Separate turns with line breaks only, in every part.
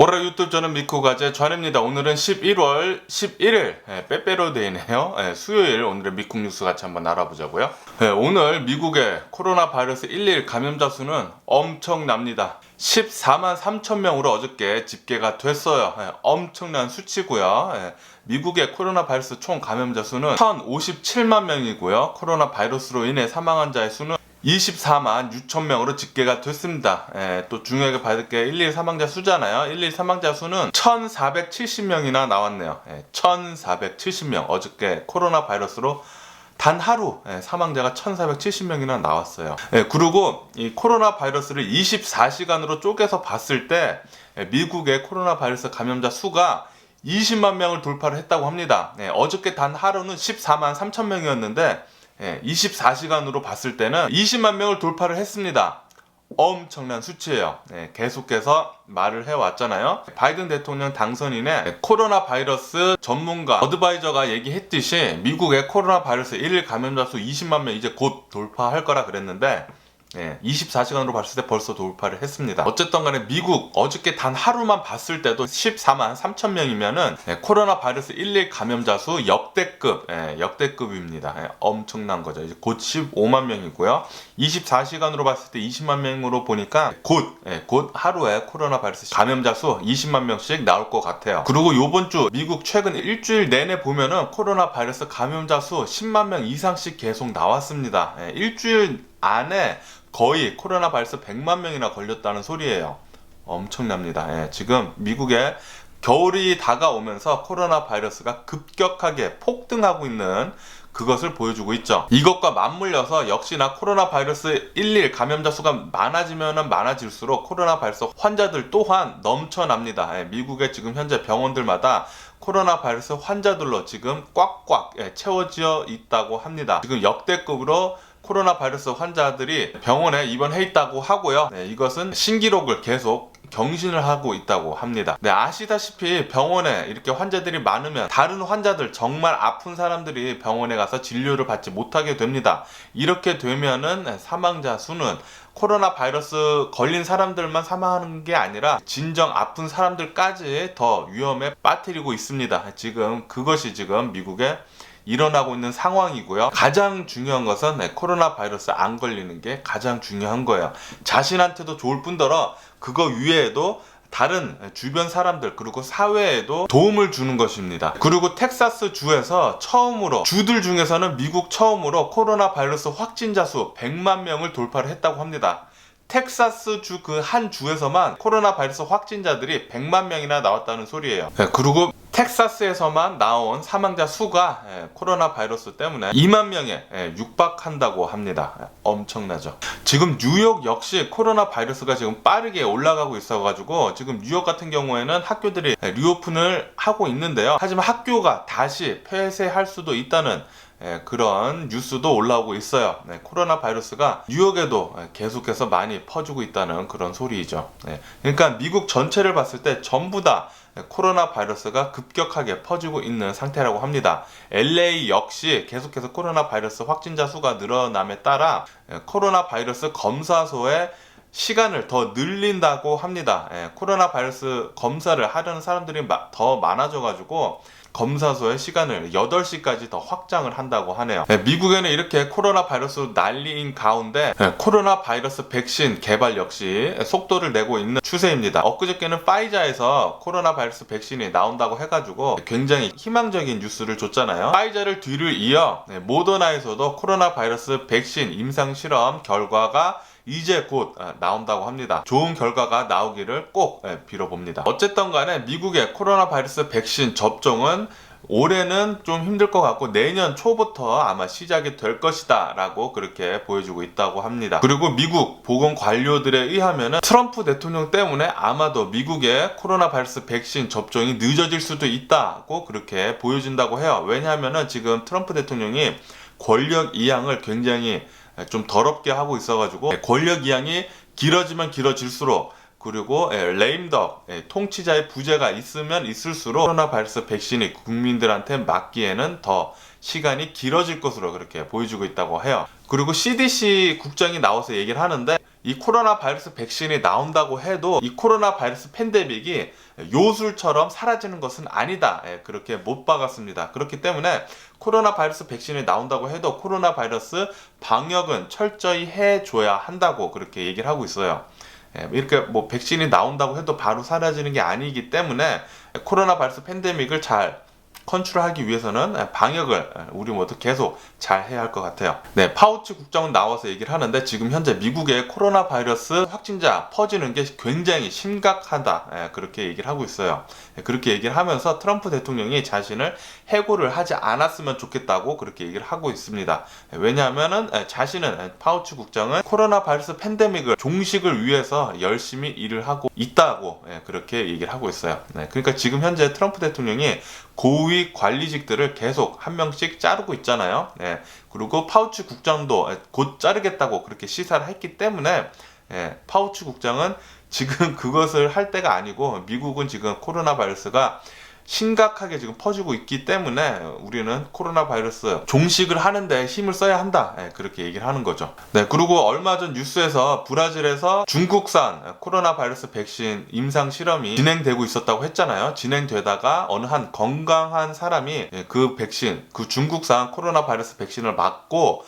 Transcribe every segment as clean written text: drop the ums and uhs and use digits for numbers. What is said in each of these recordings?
월요일 유튜브 저는 미쿠가제 전입니다. 오늘은 11월 11일 빼빼로 데이네요. 수요일 오늘의 미국 뉴스 같이 한번 알아보자고요. 오늘 미국의 코로나 바이러스 11 감염자 수는 엄청납니다. 14만 3천 명으로 어저께 집계가 됐어요. 엄청난 수치고요. 미국의 코로나 바이러스 총 감염자 수는 1,057만 명이고요. 코로나 바이러스로 인해 사망한 자의 수는 24만 6천 명으로 집계가 됐습니다. 또 중요하게 봐야 될 게 11 사망자 수잖아요. 11 사망자 수는 1,470명이나 나왔네요. 1,470명. 어저께 코로나 바이러스로 단 하루 사망자가 1,470명이나 나왔어요. 그리고 이 코로나 바이러스를 24시간으로 쪼개서 봤을 때 미국의 코로나 바이러스 감염자 수가 20만 명을 돌파를 했다고 합니다. 어저께 단 하루는 14만 3천 명이었는데 24시간으로 봤을 때는 20만 명을 돌파를 했습니다. 엄청난 수치예요. 계속해서 말을 해왔잖아요. 바이든 대통령 당선인의 코로나 바이러스 전문가 어드바이저가 얘기했듯이 미국의 코로나 바이러스 1일 감염자 수 20만 명 이제 곧 돌파할 거라 그랬는데 24시간으로 봤을 때 벌써 돌파를 했습니다. 어쨌든 간에 미국 어저께 단 하루만 봤을 때도 14만 3천 명이면은 코로나 바이러스 11 감염자 수 역대급입니다. 엄청난 거죠. 이제 곧 15만 명이고요. 24시간으로 봤을 때 20만 명으로 보니까 곧 하루에 코로나 바이러스 감염자 수 20만 명씩 나올 것 같아요. 그리고 요번 주 미국 최근 일주일 내내 보면은 코로나 바이러스 감염자 수 10만 명 이상씩 계속 나왔습니다. 일주일 안에 거의 코로나 바이러스 100만 명이나 걸렸다는 소리예요. 엄청납니다. 지금 미국에 겨울이 다가오면서 코로나 바이러스가 급격하게 폭등하고 있는 그것을 보여주고 있죠. 이것과 맞물려서 역시나 코로나 바이러스 11 감염자 수가 많아지면 많아질수록 코로나 바이러스 환자들 또한 넘쳐납니다. 미국의 지금 현재 병원들마다 코로나 바이러스 환자들로 지금 꽉꽉 채워져 있다고 합니다. 지금 역대급으로 코로나 바이러스 환자들이 병원에 입원해 있다고 하고요. 이것은 신기록을 계속 경신을 하고 있다고 합니다. 아시다시피 병원에 이렇게 환자들이 많으면 다른 환자들 정말 아픈 사람들이 병원에 가서 진료를 받지 못하게 됩니다. 이렇게 되면은 사망자 수는 코로나 바이러스 걸린 사람들만 사망하는 게 아니라 진정 아픈 사람들까지 더 위험에 빠뜨리고 있습니다. 그것이 지금 미국에 일어나고 있는 상황이고요. 가장 중요한 것은 코로나 바이러스 안 걸리는 게 가장 중요한 거예요. 자신한테도 좋을 뿐더러 그거 위에도 다른 주변 사람들 그리고 사회에도 도움을 주는 것입니다. 그리고 텍사스 주에서 처음으로 주들 중에서는 미국 처음으로 코로나 바이러스 확진자 수 100만 명을 돌파를 했다고 합니다. 텍사스 주 그 한 주에서만 코로나 바이러스 확진자들이 100만 명이나 나왔다는 소리예요. 그리고 텍사스에서만 나온 사망자 수가 코로나 바이러스 때문에 2만 명에 육박한다고 합니다. 엄청나죠. 지금 뉴욕 역시 코로나 바이러스가 지금 빠르게 올라가고 있어가지고 지금 뉴욕 같은 경우에는 학교들이 리오픈을 하고 있는데요. 하지만 학교가 다시 폐쇄할 수도 있다는 그런 뉴스도 올라오고 있어요. 코로나 바이러스가 뉴욕에도 계속해서 많이 퍼지고 있다는 그런 소리이죠. 그러니까 미국 전체를 봤을 때 전부 다 코로나 바이러스가 급격하게 퍼지고 있는 상태라고 합니다. LA 역시 계속해서 코로나 바이러스 확진자 수가 늘어남에 따라 코로나 바이러스 검사소의 시간을 더 늘린다고 합니다. 코로나 바이러스 검사를 하려는 사람들이 더 많아져가지고 검사소의 시간을 8시까지 더 확장을 한다고 하네요. 미국에는 이렇게 코로나 바이러스 난리인 가운데 코로나 바이러스 백신 개발 역시 속도를 내고 있는 추세입니다. 엊그저께는 파이자에서 코로나 바이러스 백신이 나온다고 해가지고 굉장히 희망적인 뉴스를 줬잖아요. 파이자를 뒤를 이어 모더나에서도 코로나 바이러스 백신 임상 실험 결과가 이제 곧 나온다고 합니다. 좋은 결과가 나오기를 꼭 빌어봅니다. 어쨌든 간에 미국의 코로나 바이러스 백신 접종은 올해는 좀 힘들 것 같고 내년 초부터 아마 시작이 될 것이다 라고 그렇게 보여주고 있다고 합니다. 그리고 미국 보건 관료들에 의하면 트럼프 대통령 때문에 아마도 미국의 코로나 바이러스 백신 접종이 늦어질 수도 있다고 그렇게 보여진다고 해요. 왜냐하면 지금 트럼프 대통령이 권력 이양을 굉장히 좀 더럽게 하고 있어가지고 권력 이양이 길어지면 길어질수록 그리고 레임덕 통치자의 부재가 있으면 있을수록 코로나 바이러스 백신이 국민들한테 맞기에는 더 시간이 길어질 것으로 그렇게 보여주고 있다고 해요. 그리고 CDC 국장이 나와서 얘기를 하는데 이 코로나 바이러스 백신이 나온다고 해도 이 코로나 바이러스 팬데믹이 요술처럼 사라지는 것은 아니다. 그렇게 못 박았습니다. 그렇기 때문에 코로나 바이러스 백신이 나온다고 해도 코로나 바이러스 방역은 철저히 해줘야 한다고 그렇게 얘기를 하고 있어요. 이렇게 뭐 백신이 나온다고 해도 바로 사라지는 게 아니기 때문에 코로나 바이러스 팬데믹을 잘 컨트롤하기 위해서는 방역을 우리 모두 계속 잘 해야 할 것 같아요. 네, 파우치 국장은 나와서 얘기를 하는데 지금 현재 미국의 코로나 바이러스 확진자 퍼지는 게 굉장히 심각하다. 그렇게 얘기를 하고 있어요. 그렇게 얘기를 하면서 트럼프 대통령이 자신을 해고를 하지 않았으면 좋겠다고 그렇게 얘기를 하고 있습니다. 왜냐하면은 자신은 파우치 국장은 코로나 바이러스 팬데믹을 종식을 위해서 열심히 일을 하고 있다고 그렇게 얘기를 하고 있어요. 그러니까 지금 현재 트럼프 대통령이 고위 관리직들을 계속 한 명씩 자르고 있잖아요. 그리고 파우치 국장도 곧 자르겠다고 그렇게 시사를 했기 때문에 파우치 국장은 지금 그것을 할 때가 아니고 미국은 지금 코로나 바이러스가 심각하게 지금 퍼지고 있기 때문에 우리는 코로나 바이러스 종식을 하는데 힘을 써야 한다. 그렇게 얘기를 하는 거죠. 네, 그리고 얼마 전 뉴스에서 브라질에서 중국산 코로나 바이러스 백신 임상 실험이 진행되고 있었다고 했잖아요. 진행되다가 어느 한 건강한 사람이 그 백신, 그 중국산 코로나 바이러스 백신을 맞고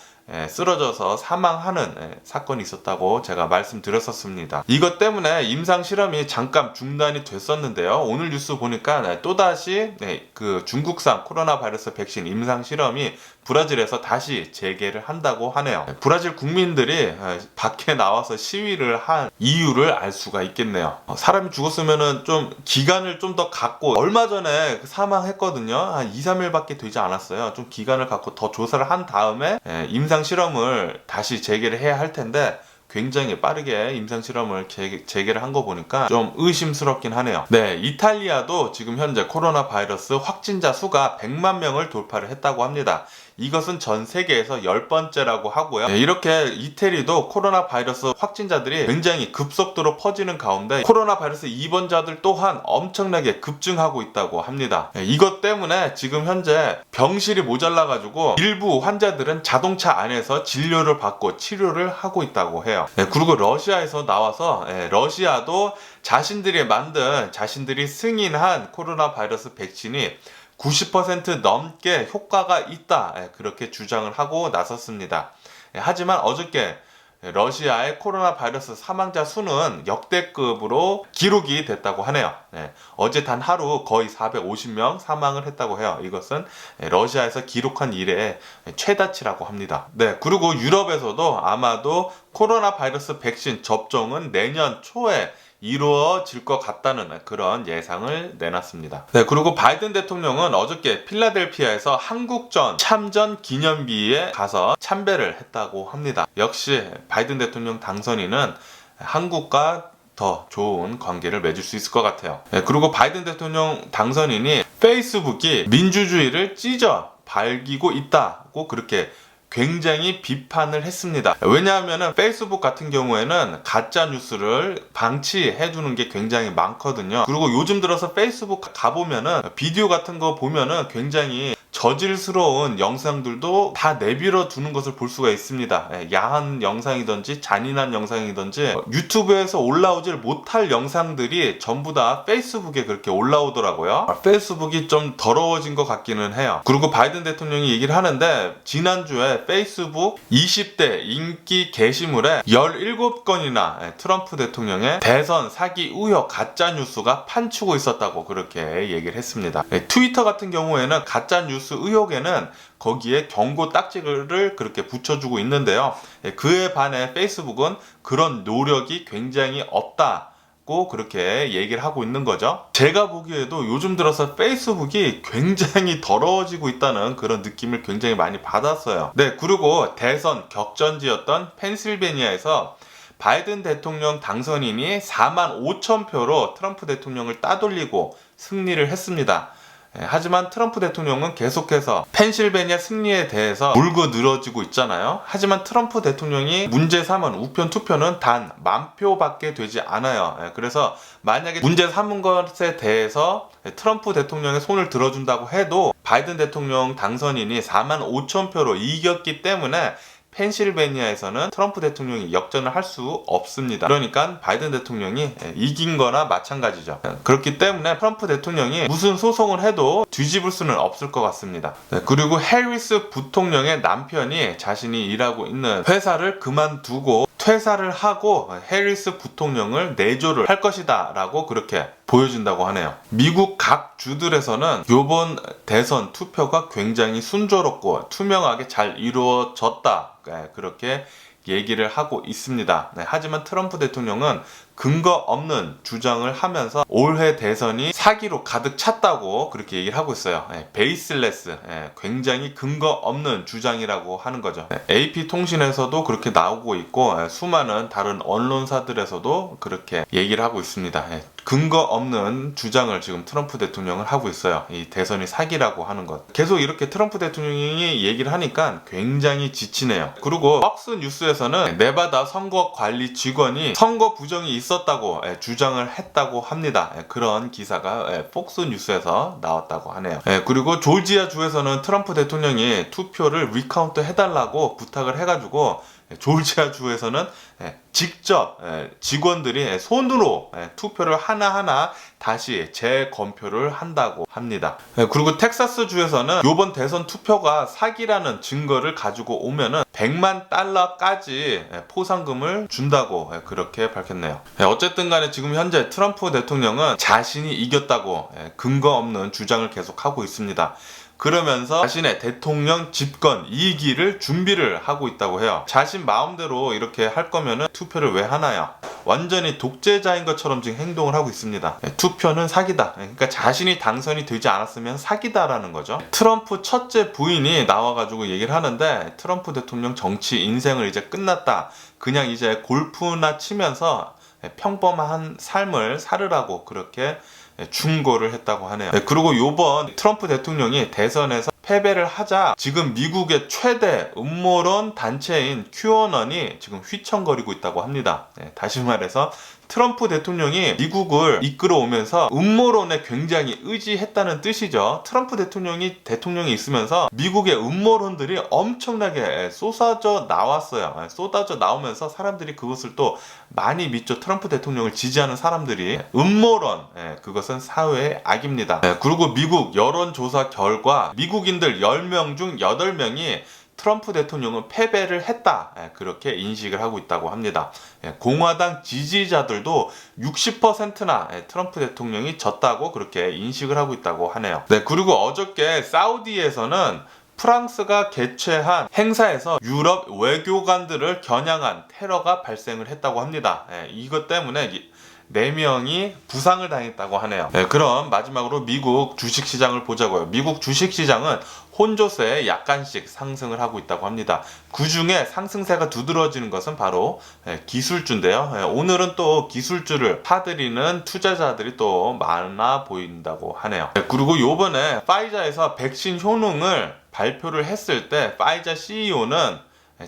쓰러져서 사망하는 사건이 있었다고 제가 말씀드렸었습니다. 이것 때문에 임상 실험이 잠깐 중단이 됐었는데요. 오늘 뉴스 보니까 또다시 그 중국산 코로나 바이러스 백신 임상 실험이 브라질에서 다시 재개를 한다고 하네요. 브라질 국민들이 밖에 나와서 시위를 한 이유를 알 수가 있겠네요. 사람이 죽었으면은 좀 기간을 좀 더 갖고, 얼마 전에 사망했거든요. 한 2, 3일밖에 되지 않았어요. 좀 기간을 갖고 더 조사를 한 다음에 임상 실험을 다시 재개를 해야 할 텐데 굉장히 빠르게 임상실험을 재개를 한 거 보니까 좀 의심스럽긴 하네요. 네, 이탈리아도 지금 현재 코로나 바이러스 확진자 수가 100만 명을 돌파를 했다고 합니다. 이것은 전 세계에서 10번째라고 하고요. 이렇게 이태리도 코로나 바이러스 확진자들이 굉장히 급속도로 퍼지는 가운데 코로나 바이러스 입원자들 또한 엄청나게 급증하고 있다고 합니다. 이것 때문에 지금 현재 병실이 모자라가지고 일부 환자들은 자동차 안에서 진료를 받고 치료를 하고 있다고 해요. 그리고 러시아에서 나와서 러시아도 자신들이 승인한 코로나 바이러스 백신이 90% 넘게 효과가 있다, 그렇게 주장을 하고 나섰습니다. 하지만 어저께 러시아의 코로나 바이러스 사망자 수는 역대급으로 기록이 됐다고 하네요. 어제 단 하루 거의 450명 사망을 했다고 해요. 이것은 러시아에서 기록한 이래 최다치라고 합니다. 네, 그리고 유럽에서도 아마도 코로나 바이러스 백신 접종은 내년 초에 이루어질 것 같다는 그런 예상을 내놨습니다. 네, 그리고 바이든 대통령은 어저께 필라델피아에서 한국전 참전 기념비에 가서 참배를 했다고 합니다. 역시 바이든 대통령 당선인은 한국과 더 좋은 관계를 맺을 수 있을 것 같아요. 네, 그리고 바이든 대통령 당선인이 페이스북이 민주주의를 찢어 밝히고 있다고 그렇게 굉장히 비판을 했습니다. 왜냐하면 페이스북 같은 경우에는 가짜 뉴스를 방치해두는 게 굉장히 많거든요. 그리고 요즘 들어서 페이스북 가보면은 비디오 같은 거 보면은 굉장히 저질스러운 영상들도 다 내밀어 두는 것을 볼 수가 있습니다. 야한 영상이든지 잔인한 영상이든지 유튜브에서 올라오질 못할 영상들이 전부 다 페이스북에 그렇게 올라오더라고요. 페이스북이 좀 더러워진 것 같기는 해요. 그리고 바이든 대통령이 얘기를 하는데 지난주에 페이스북 20대 인기 게시물에 17건이나 트럼프 대통령의 대선 사기 의혹 가짜 뉴스가 판치고 있었다고 그렇게 얘기를 했습니다. 트위터 같은 경우에는 가짜 뉴스 의혹에는 거기에 경고 딱지를 그렇게 붙여주고 있는데요. 그에 반해 페이스북은 그런 노력이 굉장히 없다고 그렇게 얘기를 하고 있는 거죠. 제가 보기에도 요즘 들어서 페이스북이 굉장히 더러워지고 있다는 그런 느낌을 굉장히 많이 받았어요. 네, 그리고 대선 격전지였던 펜실베니아에서 바이든 대통령 당선인이 4만 5천 표로 트럼프 대통령을 따돌리고 승리를 했습니다. 하지만 트럼프 대통령은 계속해서 펜실베니아 승리에 대해서 물고 늘어지고 있잖아요. 하지만 트럼프 대통령이 문제 삼은 우편 투표는 단 10,000표밖에 되지 않아요. 그래서 만약에 문제 삼은 것에 대해서 트럼프 대통령의 손을 들어준다고 해도 바이든 대통령 당선인이 45,000표로 이겼기 때문에 펜실베니아에서는 트럼프 대통령이 역전을 할 수 없습니다. 그러니까 바이든 대통령이 이긴 거나 마찬가지죠. 그렇기 때문에 트럼프 대통령이 무슨 소송을 해도 뒤집을 수는 없을 것 같습니다. 그리고 해리스 부통령의 남편이 자신이 일하고 있는 회사를 그만두고 퇴사를 하고 해리스 부통령을 내조를 할 것이다 라고 그렇게 보여진다고 하네요. 미국 각 주들에서는 이번 대선 투표가 굉장히 순조롭고 투명하게 잘 이루어졌다, 그렇게 얘기를 하고 있습니다. 하지만 트럼프 대통령은 근거 없는 주장을 하면서 올해 대선이 사기로 가득 찼다고 그렇게 얘기를 하고 있어요. 베이슬레스, 굉장히 근거 없는 주장이라고 하는 거죠. AP통신에서도 그렇게 나오고 있고 수많은 다른 언론사들에서도 그렇게 얘기를 하고 있습니다. 근거 없는 주장을 지금 트럼프 대통령은 하고 있어요. 이 대선이 사기라고 하는 것. 계속 이렇게 트럼프 대통령이 얘기를 하니까 굉장히 지치네요. 그리고 팍스 뉴스에서는 네바다 선거관리 직원이 선거 부정이 있었다고 주장을 했다고 합니다. 그런 기사가 폭스 뉴스에서 나왔다고 하네요. 그리고 조지아 주에서는 트럼프 대통령이 투표를 리카운트 해달라고 부탁을 해가지고 조지아 주에서는 직접 직원들이 손으로 투표를 하나하나 다시 재검표를 한다고 합니다. 그리고 텍사스 주에서는 이번 대선 투표가 사기라는 증거를 가지고 오면은 $10,000,000까지 포상금을 준다고 그렇게 밝혔네요. 어쨌든 간에 지금 현재 트럼프 대통령은 자신이 이겼다고 근거 없는 주장을 계속하고 있습니다. 그러면서 자신의 대통령 집권 2기를 준비를 하고 있다고 해요. 자신 마음대로 이렇게 할 거면은 투표를 왜 하나요? 완전히 독재자인 것처럼 지금 행동을 하고 있습니다. 투표는 사기다. 그러니까 자신이 당선이 되지 않았으면 사기다라는 거죠. 트럼프 첫째 부인이 나와가지고 얘기를 하는데 트럼프 대통령 정치 인생을 이제 끝났다. 그냥 이제 골프나 치면서 평범한 삶을 살으라고 그렇게 충고를 했다고 하네요. 그리고 요번 트럼프 대통령이 대선에서 패배를 하자 지금 미국의 최대 음모론 단체인 QAnon이 지금 휘청거리고 있다고 합니다. 다시 말해서 트럼프 대통령이 미국을 이끌어오면서 음모론에 굉장히 의지했다는 뜻이죠. 트럼프 대통령이 있으면서 미국의 음모론들이 엄청나게 쏟아져 나왔어요. 쏟아져 나오면서 사람들이 그것을 또 많이 믿죠. 트럼프 대통령을 지지하는 사람들이. 음모론, 그것은 사회의 악입니다. 그리고 미국 여론조사 결과 미국인들 10명 중 8명이 트럼프 대통령은 패배를 했다, 그렇게 인식을 하고 있다고 합니다. 공화당 지지자들도 60%나 트럼프 대통령이 졌다고 그렇게 인식을 하고 있다고 하네요. 그리고 어저께 사우디에서는 프랑스가 개최한 행사에서 유럽 외교관들을 겨냥한 테러가 발생을 했다고 합니다. 이것 때문에 4명이 부상을 당했다고 하네요. 그럼 마지막으로 미국 주식시장을 보자고요. 미국 주식시장은 혼조세에 약간씩 상승을 하고 있다고 합니다. 그 중에 상승세가 두드러지는 것은 바로 기술주인데요. 오늘은 또 기술주를 사들이는 투자자들이 또 많아 보인다고 하네요. 그리고 요번에 파이자에서 백신 효능을 발표를 했을 때 파이자 CEO는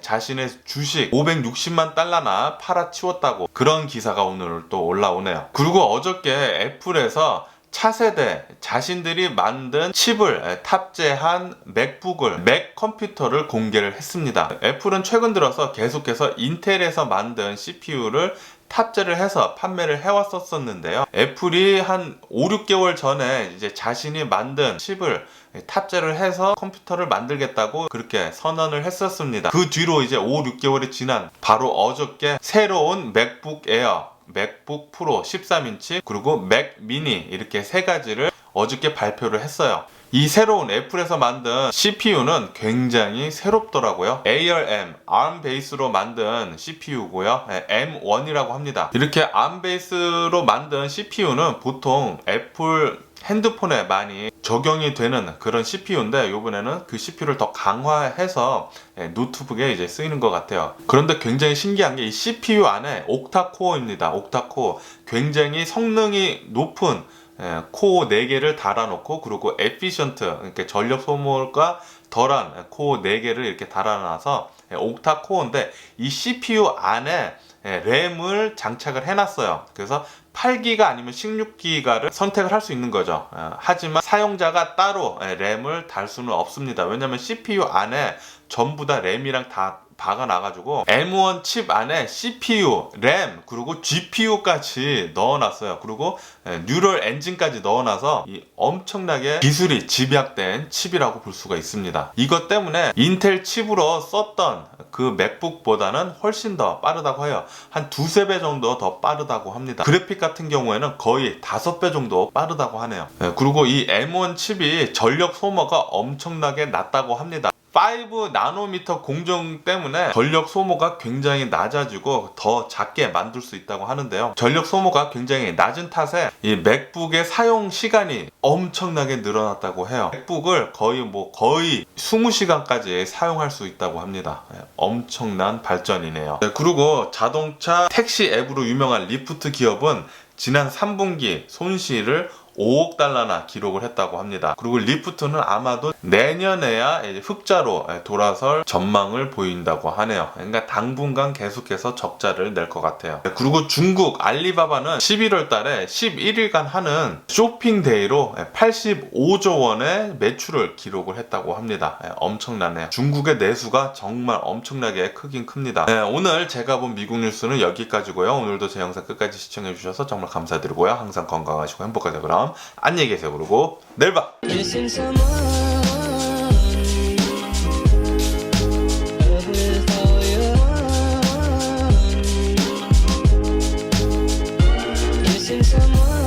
자신의 주식 560만 달러나 팔아치웠다고 그런 기사가 오늘 또 올라오네요. 그리고 어저께 애플에서 차세대 자신들이 만든 칩을 탑재한 맥북을 맥 컴퓨터를 공개를 했습니다. 애플은 최근 들어서 계속해서 인텔에서 만든 CPU를 탑재를 해서 판매를 해왔었는데요. 애플이 한 5, 6개월 전에 이제 자신이 만든 칩을 탑재를 해서 컴퓨터를 만들겠다고 그렇게 선언을 했었습니다. 그 뒤로 이제 5, 6개월이 지난 바로 어저께 새로운 맥북 에어, 맥북 프로 13인치 그리고 맥 미니 이렇게 3가지를 어저께 발표를 했어요. 이 새로운 애플에서 만든 CPU는 굉장히 새롭더라고요. ARM, ARM 베이스로 만든 CPU고요. M1이라고 합니다. 이렇게 ARM 베이스로 만든 CPU는 보통 애플 핸드폰에 많이 적용이 되는 그런 CPU인데 이번에는 그 CPU를 더 강화해서 노트북에 이제 쓰이는 것 같아요. 그런데 굉장히 신기한 게 이 CPU 안에 옥타코어입니다. 옥타코어. 굉장히 성능이 높은 코어 4개를 달아놓고, 그리고 에피션트, 그러니까 전력 소모가 덜한 코어 4개를 이렇게 달아놔서 옥타 코어인데, 이 CPU 안에 램을 장착을 해놨어요. 그래서 8기가 아니면 16기가를 선택을 할 수 있는 거죠. 하지만 사용자가 따로 램을 달 수는 없습니다. 왜냐면 CPU 안에 전부 다 램이랑 다 박아놔가지고 M1 칩 안에 CPU, 램, 그리고 GPU까지 넣어놨어요. 그리고 뉴럴 엔진까지 넣어놔서 이 엄청나게 기술이 집약된 칩이라고 볼 수가 있습니다. 이것 때문에 인텔 칩으로 썼던 그 맥북보다는 훨씬 더 빠르다고 해요. 한 2~3배 정도 더 빠르다고 합니다. 그래픽 같은 경우에는 거의 5배 정도 빠르다고 하네요. 그리고 이 M1 칩이 전력 소모가 엄청나게 낮다고 합니다. 5 나노미터 공정 때문에 전력 소모가 굉장히 낮아지고 더 작게 만들 수 있다고 하는데요. 전력 소모가 굉장히 낮은 탓에 이 맥북의 사용 시간이 엄청나게 늘어났다고 해요. 맥북을 거의 20시간까지 사용할 수 있다고 합니다. 엄청난 발전이네요. 그리고 자동차 택시 앱으로 유명한 리프트 기업은 지난 3분기 손실을 5억 달러나 기록을 했다고 합니다. 그리고 리프트는 아마도 내년에야 흑자로 돌아설 전망을 보인다고 하네요. 그러니까 당분간 계속해서 적자를 낼 것 같아요. 그리고 중국 알리바바는 11월 달에 11일간 하는 쇼핑데이로 85조 원의 매출을 기록을 했다고 합니다. 엄청나네요. 중국의 내수가 정말 엄청나게 크긴 큽니다. 오늘 제가 본 미국 뉴스는 여기까지고요. 오늘도 제 영상 끝까지 시청해주셔서 정말 감사드리고요. 항상 건강하시고 행복하세요. 그럼 안녕히 계세요. 그러고 내일 봐. Someone